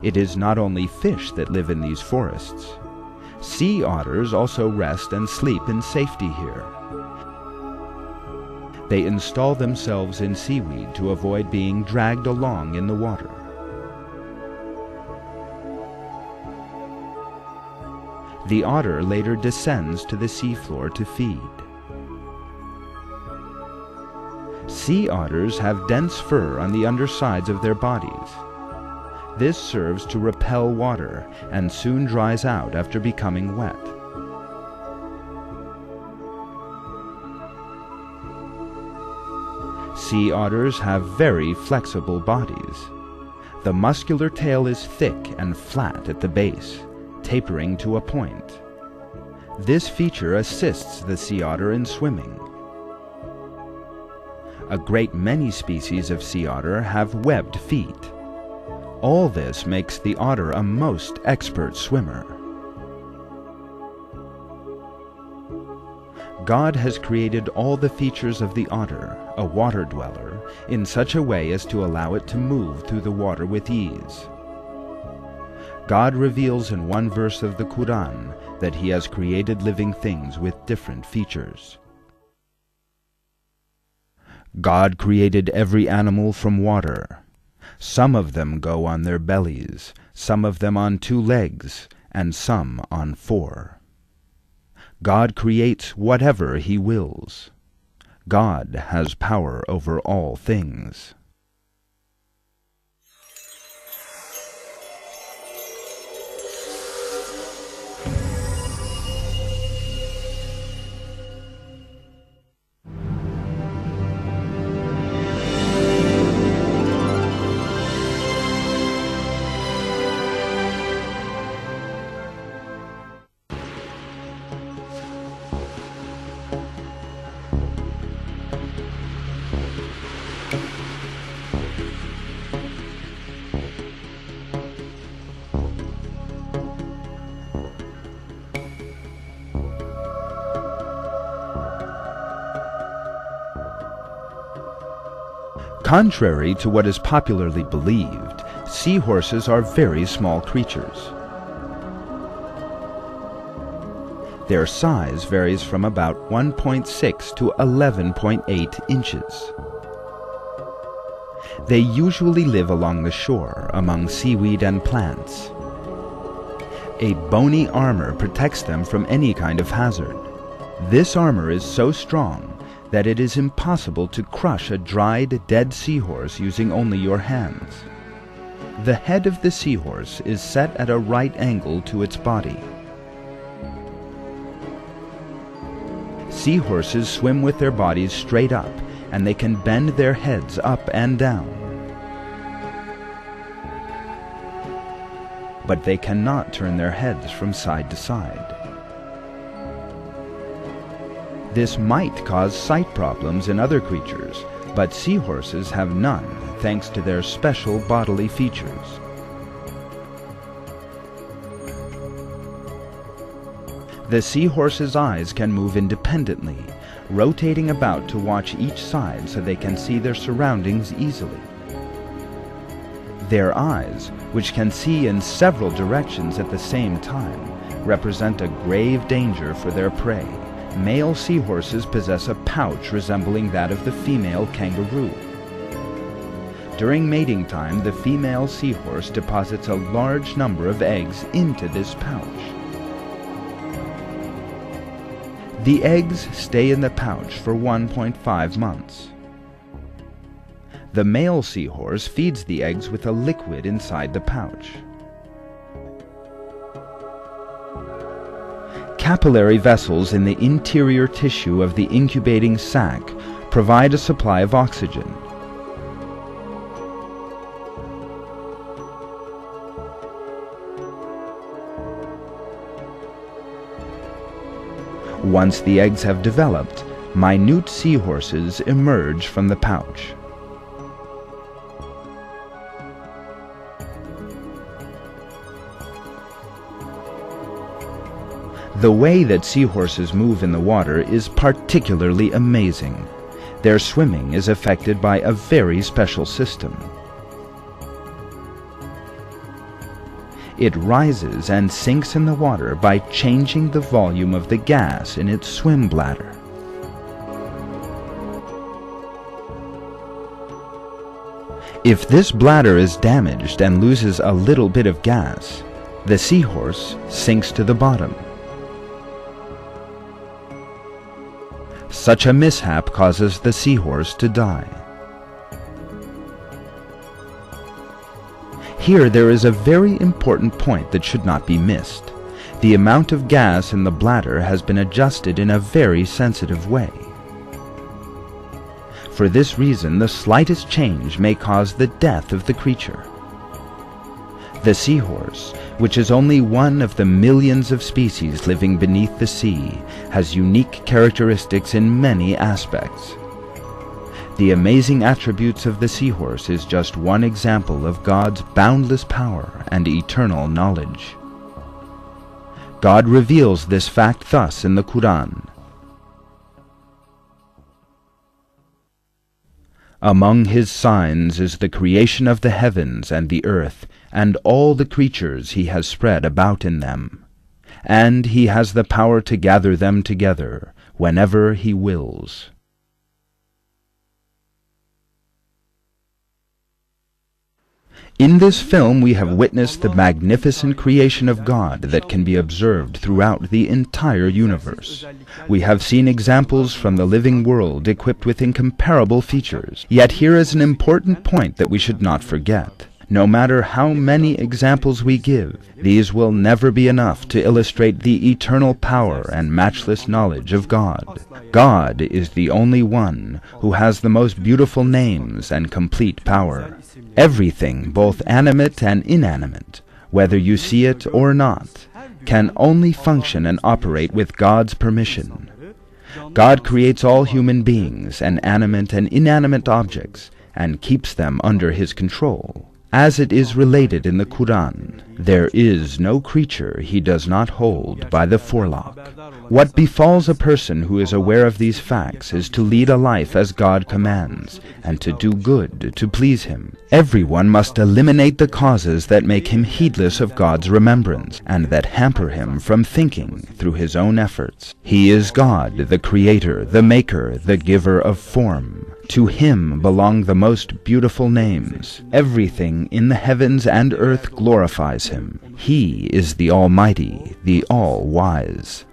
It is not only fish that live in these forests. Sea otters also rest and sleep in safety here. They install themselves in seaweed to avoid being dragged along in the water. The otter later descends to the seafloor to feed. Sea otters have dense fur on the undersides of their bodies. This serves to repel water and soon dries out after becoming wet. Sea otters have very flexible bodies. The muscular tail is thick and flat at the base, tapering to a point. This feature assists the sea otter in swimming. A great many species of sea otter have webbed feet. All this makes the otter a most expert swimmer. God has created all the features of the otter, a water dweller, in such a way as to allow it to move through the water with ease. God reveals in one verse of the Quran that He has created living things with different features. God created every animal from water. Some of them go on their bellies, some of them on 2 legs, and some on 4. God creates whatever He wills. God has power over all things. Contrary to what is popularly believed, seahorses are very small creatures. Their size varies from about 1.6 to 11.8 inches. They usually live along the shore, among seaweed and plants. A bony armor protects them from any kind of hazard. This armor is so strong that it is impossible to crush a dried, dead seahorse using only your hands. The head of the seahorse is set at a right angle to its body. Seahorses swim with their bodies straight up, and they can bend their heads up and down. But they cannot turn their heads from side to side. This might cause sight problems in other creatures, but seahorses have none thanks to their special bodily features. The seahorse's eyes can move independently, rotating about to watch each side so they can see their surroundings easily. Their eyes, which can see in several directions at the same time, represent a grave danger for their prey. Male seahorses possess a pouch resembling that of the female kangaroo. During mating time, the female seahorse deposits a large number of eggs into this pouch. The eggs stay in the pouch for 1.5 months. The male seahorse feeds the eggs with a liquid inside the pouch. Capillary vessels in the interior tissue of the incubating sac provide a supply of oxygen. Once the eggs have developed, minute seahorses emerge from the pouch. The way that seahorses move in the water is particularly amazing. Their swimming is affected by a very special system. It rises and sinks in the water by changing the volume of the gas in its swim bladder. If this bladder is damaged and loses a little bit of gas, the seahorse sinks to the bottom. Such a mishap causes the seahorse to die. Here there is a very important point that should not be missed. The amount of gas in the bladder has been adjusted in a very sensitive way. For this reason, the slightest change may cause the death of the creature. The seahorse, which is only one of the millions of species living beneath the sea, has unique characteristics in many aspects. The amazing attributes of the seahorse is just one example of God's boundless power and eternal knowledge. God reveals this fact thus in the Quran. Among his signs is the creation of the heavens and the earth, and all the creatures he has spread about in them. And he has the power to gather them together whenever he wills. In this film we have witnessed the magnificent creation of God that can be observed throughout the entire universe. We have seen examples from the living world equipped with incomparable features. Yet here is an important point that we should not forget. No matter how many examples we give, these will never be enough to illustrate the eternal power and matchless knowledge of God. God is the only one who has the most beautiful names and complete power. Everything, both animate and inanimate, whether you see it or not, can only function and operate with God's permission. God creates all human beings and animate and inanimate objects and keeps them under his control. As it is related in the Quran, there is no creature he does not hold by the forelock. What befalls a person who is aware of these facts is to lead a life as God commands, and to do good to please him. Everyone must eliminate the causes that make him heedless of God's remembrance, and that hamper him from thinking through his own efforts. He is God, the Creator, the Maker, the Giver of form. To him belong the most beautiful names. Everything in the heavens and earth glorifies him. He is the Almighty, the All-Wise.